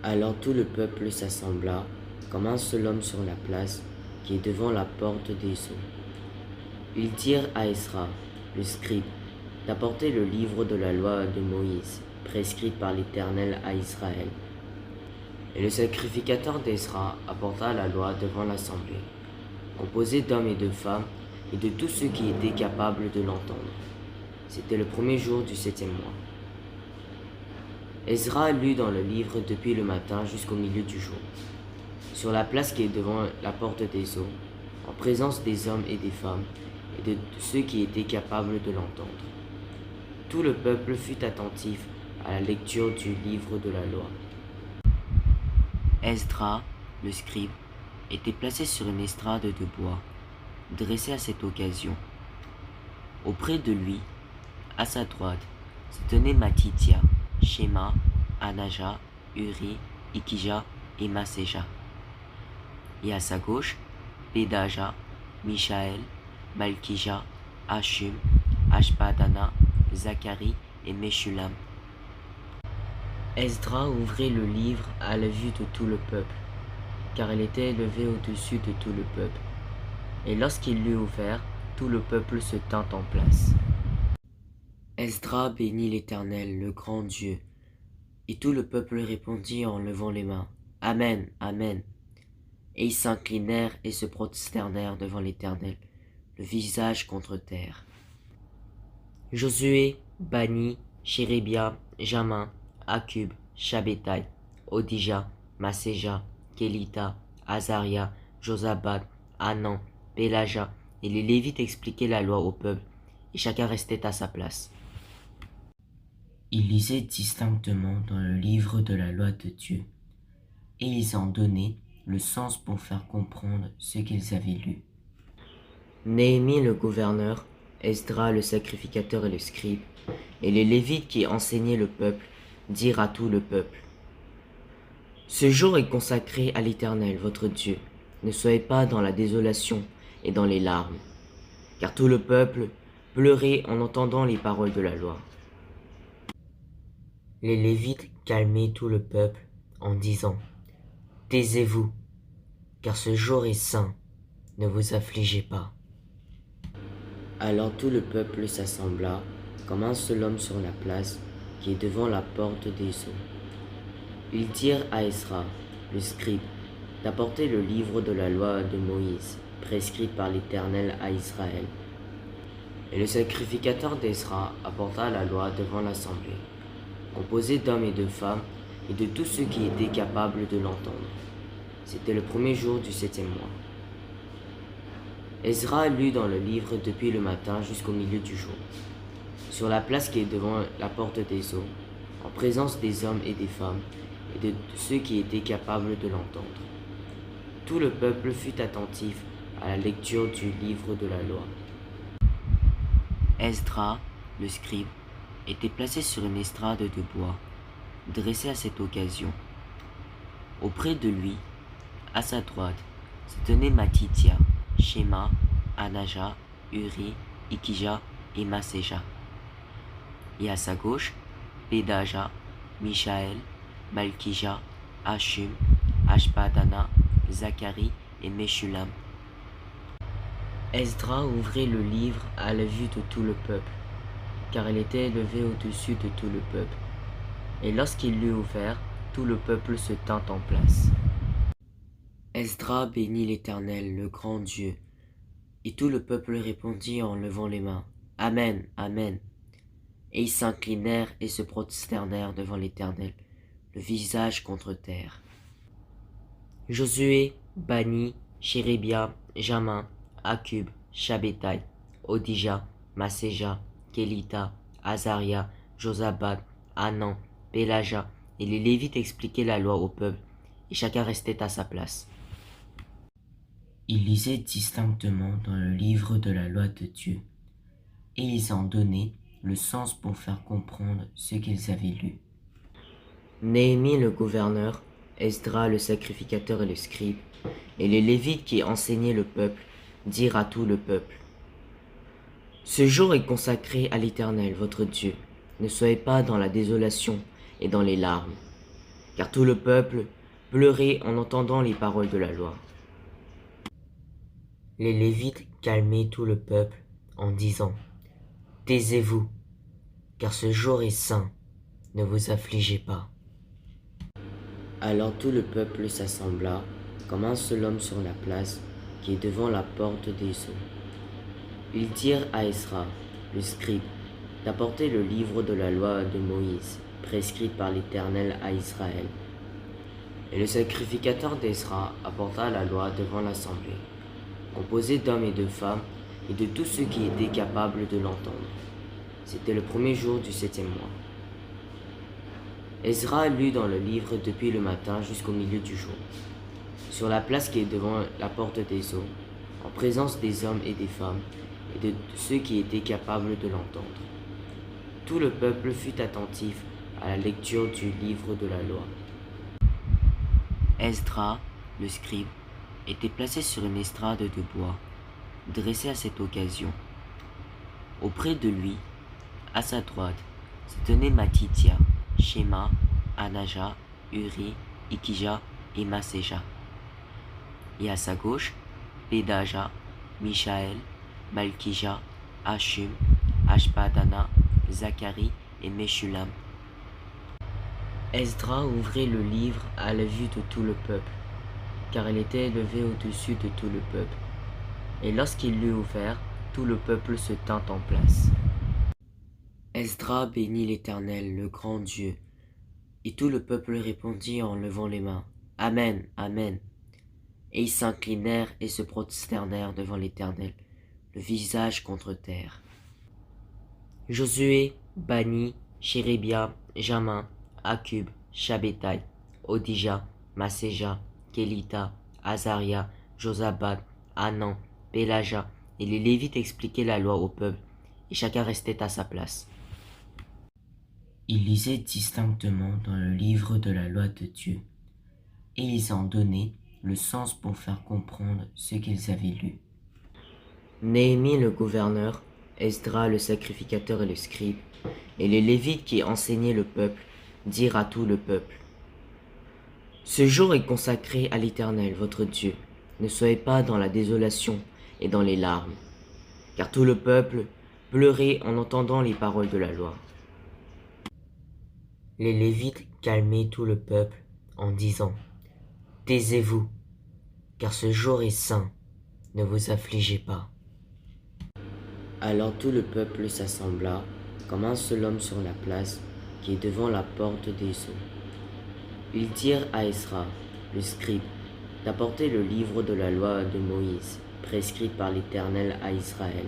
Alors tout le peuple s'assembla comme un seul homme sur la place qui est devant la porte des eaux. Ils dirent à Esdra, le scribe, d'apporter le livre de la loi de Moïse, prescrite par l'Éternel à Israël. Et le sacrificateur d'Esdra apporta la loi devant l'assemblée, composée d'hommes et de femmes, et de tous ceux qui étaient capables de l'entendre. C'était le premier jour du 7e mois. Esdra lut dans le livre depuis le matin jusqu'au milieu du jour, sur la place qui est devant la porte des eaux, en présence des hommes et des femmes, et de ceux qui étaient capables de l'entendre. Tout le peuple fut attentif à la lecture du livre de la loi. Esdra, le scribe, était placé sur une estrade de bois, dressée à cette occasion. Auprès de lui, à sa droite, se tenaient Mattithia, Shema, Anaja, Uri, Ikija et Maséja. Et à sa gauche, Pédaja, Mishaël, Malkija, Hashum, Ashbadana, Zacharie et Meshulam. Esdra ouvrit le livre à la vue de tout le peuple, car il était élevé au-dessus de tout le peuple. Et lorsqu'il l'eut ouvert, tout le peuple se tint en place. Esdra bénit l'Éternel, le grand Dieu, et tout le peuple répondit en levant les mains, Amen, Amen. Et ils s'inclinèrent et se prosternèrent devant l'Éternel, le visage contre terre. Josué, Bani, Chérébia, Jamin, Akub, Shabétaï, Odija, Maséja, Kélita, Azaria, Josabad, Hanan, Pélaja, et les Lévites expliquaient la loi au peuple, et chacun restait à sa place. Ils lisaient distinctement dans le livre de la loi de Dieu, et ils en donnaient le sens pour faire comprendre ce qu'ils avaient lu. Néhémie le gouverneur, Esdra le sacrificateur et le scribe, et les Lévites qui enseignaient le peuple, dirent à tout le peuple, ce jour est consacré à l'Éternel, votre Dieu. Ne soyez pas dans la désolation et dans les larmes, car tout le peuple pleurait en entendant les paroles de la loi. Les Lévites calmaient tout le peuple en disant, taisez-vous, car ce jour est saint, ne vous affligez pas. Alors tout le peuple s'assembla comme un seul homme sur la place qui est devant la porte des eaux. Ils dirent à Esdra, le scribe, d'apporter le livre de la loi de Moïse, prescrite par l'Éternel à Israël. Et le sacrificateur d'Esdra apporta la loi devant l'assemblée, composée d'hommes et de femmes, et de tous ceux qui étaient capables de l'entendre. C'était le premier jour du 7e mois. Esdra lut dans le livre depuis le matin jusqu'au milieu du jour, sur la place qui est devant la porte des eaux, en présence des hommes et des femmes, et de ceux qui étaient capables de l'entendre. Tout le peuple fut attentif à la lecture du livre de la loi. Esdra, le scribe, était placé sur une estrade de bois, dressée à cette occasion. Auprès de lui, à sa droite, se tenaient Mattithia, Shema, Anaja, Uri, Ikija et Maséja. Et à sa gauche, Pédaja, Mishaël, Malkija, Hashum, Ashbadana, Zacharie et Meshulam. Esdra ouvrit le livre à la vue de tout le peuple, car il était élevé au-dessus de tout le peuple. Et lorsqu'il l'eut ouvert, tout le peuple se tint en place. Esdra bénit l'Éternel, le grand Dieu, et tout le peuple répondit en levant les mains, Amen, Amen. Et ils s'inclinèrent et se prosternèrent devant l'Éternel, le visage contre terre. Josué, Bani, Chérébia, Jamin, Akub, Shabétaï, Odija, Maséja, Kélita, Azaria, Josabad, Hanan, Pélaja, et les Lévites expliquaient la loi au peuple, et chacun restait à sa place. Ils lisaient distinctement dans le livre de la loi de Dieu, et ils en donnaient le sens pour faire comprendre ce qu'ils avaient lu. Néhémie le gouverneur, Esdra le sacrificateur et le scribe, et les Lévites qui enseignaient le peuple, dirent à tout le peuple, ce jour est consacré à l'Éternel, votre Dieu. Ne soyez pas dans la désolation et dans les larmes, car tout le peuple pleurait en entendant les paroles de la loi. Les Lévites calmaient tout le peuple en disant : « Taisez-vous, car ce jour est saint, ne vous affligez pas. » Alors tout le peuple s'assembla comme un seul homme sur la place qui est devant la porte des eaux. Ils dirent à Esdras, le scribe, d'apporter le livre de la loi de Moïse, prescrite par l'Éternel à Israël. Et le sacrificateur d'Esdras apporta la loi devant l'assemblée, composée d'hommes et de femmes, et de tous ceux qui étaient capables de l'entendre. C'était le premier jour du 7e mois. Esdras lut dans le livre depuis le matin jusqu'au milieu du jour, sur la place qui est devant la porte des eaux, en présence des hommes et des femmes, et de ceux qui étaient capables de l'entendre. Tout le peuple fut attentif à la lecture du livre de la loi. Esdras, le scribe, était placé sur une estrade de bois, dressée à cette occasion. Auprès de lui, à sa droite, se tenaient Mattithia, Shema, Anaja, Uri, Ikija et Maséja. Et à sa gauche, Pédaja, Michaël, Malkija, Hashum, Ashbadana, Zacharie et Meshulam. Esdras ouvrit le livre à la vue de tout le peuple, car il était élevé au-dessus de tout le peuple. Et lorsqu'il l'eut ouvert, tout le peuple se tint en place. Esdras bénit l'Éternel, le grand Dieu, et tout le peuple répondit en levant les mains : Amen, Amen. Et ils s'inclinèrent et se prosternèrent devant l'Éternel, le visage contre terre. Josué, Bani, Chérébia, Jamin, Akub, Shabétaï, Odija, Maséja, Kélita, Azaria, Josabad, Hanan, Pélaja, et les Lévites expliquaient la loi au peuple, et chacun restait à sa place. Ils lisaient distinctement dans le livre de la loi de Dieu, et ils en donnaient le sens pour faire comprendre ce qu'ils avaient lu. Néhémie le gouverneur, Esdras le sacrificateur et le scribe, et les Lévites qui enseignaient le peuple, dirent à tout le peuple : Ce jour est consacré à l'Éternel, votre Dieu. Ne soyez pas dans la désolation et dans les larmes, car tout le peuple pleurait en entendant les paroles de la loi. Les Lévites calmaient tout le peuple en disant : Taisez-vous, car ce jour est saint, ne vous affligez pas. Alors tout le peuple s'assembla comme un seul homme sur la place qui est devant la porte des eaux. Ils dirent à Esdras, le scribe, d'apporter le livre de la loi de Moïse, prescrite par l'Éternel à Israël.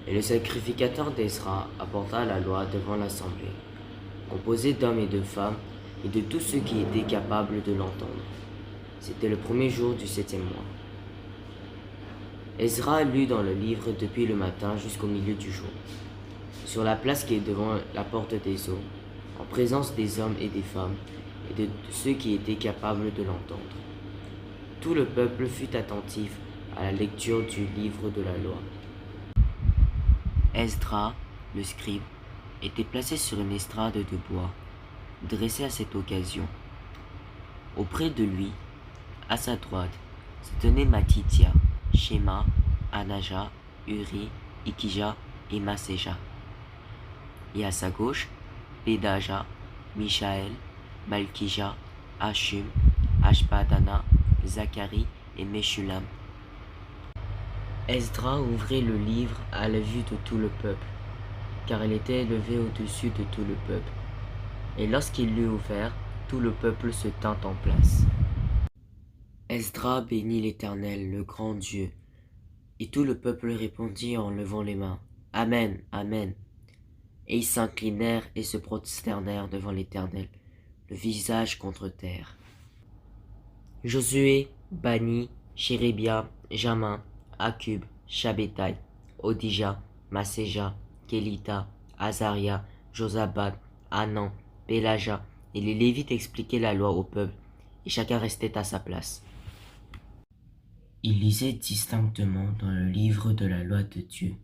Et le sacrificateur d'Esdras apporta la loi devant l'assemblée, composée d'hommes et de femmes, et de tous ceux qui étaient capables de l'entendre. C'était le premier jour du 7e mois. Esdras lut dans le livre depuis le matin jusqu'au milieu du jour, sur la place qui est devant la porte des eaux, en présence des hommes et des femmes, et de ceux qui étaient capables de l'entendre. Tout le peuple fut attentif à la lecture du livre de la loi. Esdras, le scribe, était placé sur une estrade de bois, dressée à cette occasion. Auprès de lui, à sa droite, se tenaient Mattithia, Shema, Anaja, Uri, Ikija et Maséja. Et à sa gauche, Pédaja, Michaël, Malkija, Hashum, Ashbadana, Zacharie et Meshulam. Esdras ouvrit le livre à la vue de tout le peuple, car il était élevé au-dessus de tout le peuple. Et lorsqu'il l'eut ouvert, tout le peuple se tint en place. Esdras bénit l'Éternel, le grand Dieu, et tout le peuple répondit en levant les mains : Amen, Amen. Et ils s'inclinèrent et se prosternèrent devant l'Éternel, le visage contre terre. Josué, Bani, Chérébia, Jamin, Akub, Shabétaï, Odija, Maséja, Kélita, Azaria, Josabad, Hanan, Pélaja, et les Lévites expliquaient la loi au peuple, et chacun restait à sa place. Ils lisaient distinctement dans le livre de la loi de Dieu,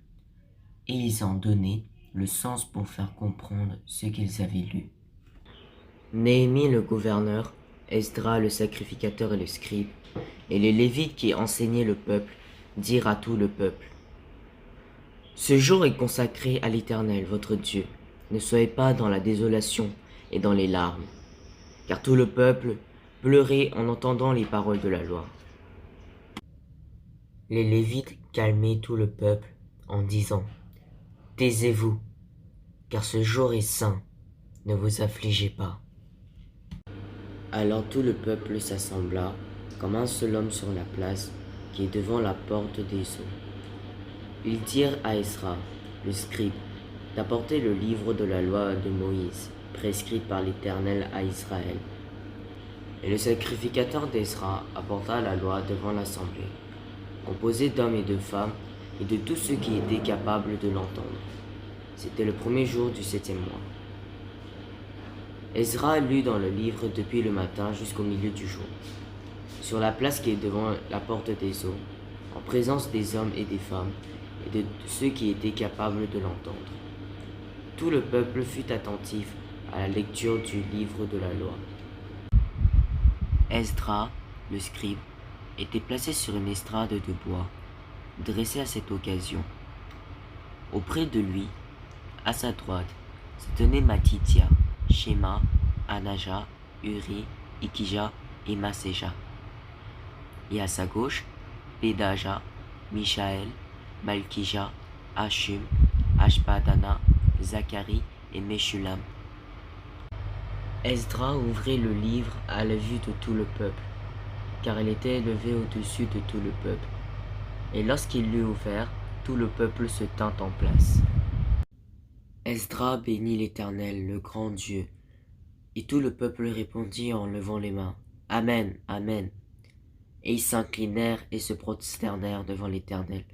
et ils en donnaient le sens pour faire comprendre ce qu'ils avaient lu. Néhémie le gouverneur, Esdras le sacrificateur et le scribe, et les Lévites qui enseignaient le peuple, dirent à tout le peuple: Ce jour est consacré à l'Éternel, votre Dieu. Ne soyez pas dans la désolation et dans les larmes, car tout le peuple pleurait en entendant les paroles de la loi. Les Lévites calmaient tout le peuple en disant: Taisez-vous, car ce jour est saint, ne vous affligez pas. Alors tout le peuple s'assembla comme un seul homme sur la place qui est devant la porte des eaux. Ils dirent à Esdras, le scribe, d'apporter le livre de la loi de Moïse, prescrite par l'Éternel à Israël. Et le sacrificateur d'Esdras apporta la loi devant l'assemblée, composée d'hommes et de femmes, et de tous ceux qui étaient capables de l'entendre. C'était le premier jour du 7e mois. Esdras lut dans le livre depuis le matin jusqu'au milieu du jour, sur la place qui est devant la porte des eaux, en présence des hommes et des femmes, et de ceux qui étaient capables de l'entendre. Tout le peuple fut attentif à la lecture du livre de la loi. Esdras, le scribe, était placé sur une estrade de bois, dressée à cette occasion. Auprès de lui, à sa droite, se tenaient Matithia, Shema, Anaja, Uri, Ikija et Maséja. Et à sa gauche, Pédaja, Michaël, Malkija, Hashum, Ashbadana, Zacharie et Meshulam. Esdras ouvrit le livre à la vue de tout le peuple, car il était élevé au-dessus de tout le peuple. Et lorsqu'il l'eut ouvert, tout le peuple se tint en place. Esdras bénit l'Éternel, le grand Dieu, et tout le peuple répondit en levant les mains: Amen, Amen. Et ils s'inclinèrent et se prosternèrent devant l'Éternel,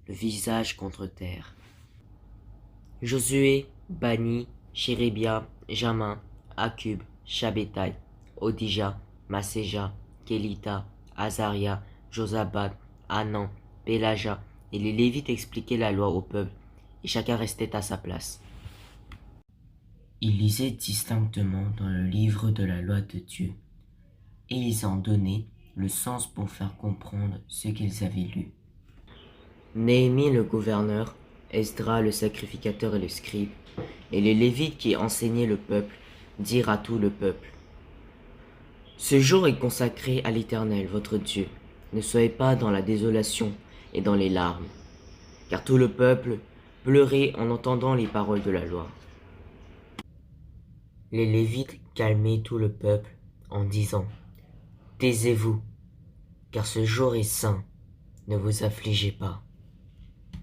le visage contre terre. Josué, Bani, Chérébia, Jamin, Akub, Shabétaï, Odija, Maséja, Kélita, Azaria, Josabad, Hanan, Pélaja, et les Lévites expliquaient la loi au peuple, et chacun restait à sa place. Ils lisaient distinctement dans le livre de la loi de Dieu, et ils en donnaient le sens pour faire comprendre ce qu'ils avaient lu. Néhémie le gouverneur, Esdras le sacrificateur et le scribe, et les Lévites qui enseignaient le peuple, dirent à tout le peuple: Ce jour est consacré à l'Éternel, votre Dieu. Ne soyez pas dans la désolation et dans les larmes, car tout le peuple pleurait en entendant les paroles de la loi. Les Lévites calmaient tout le peuple en disant: Taisez-vous, car ce jour est saint, ne vous affligez pas.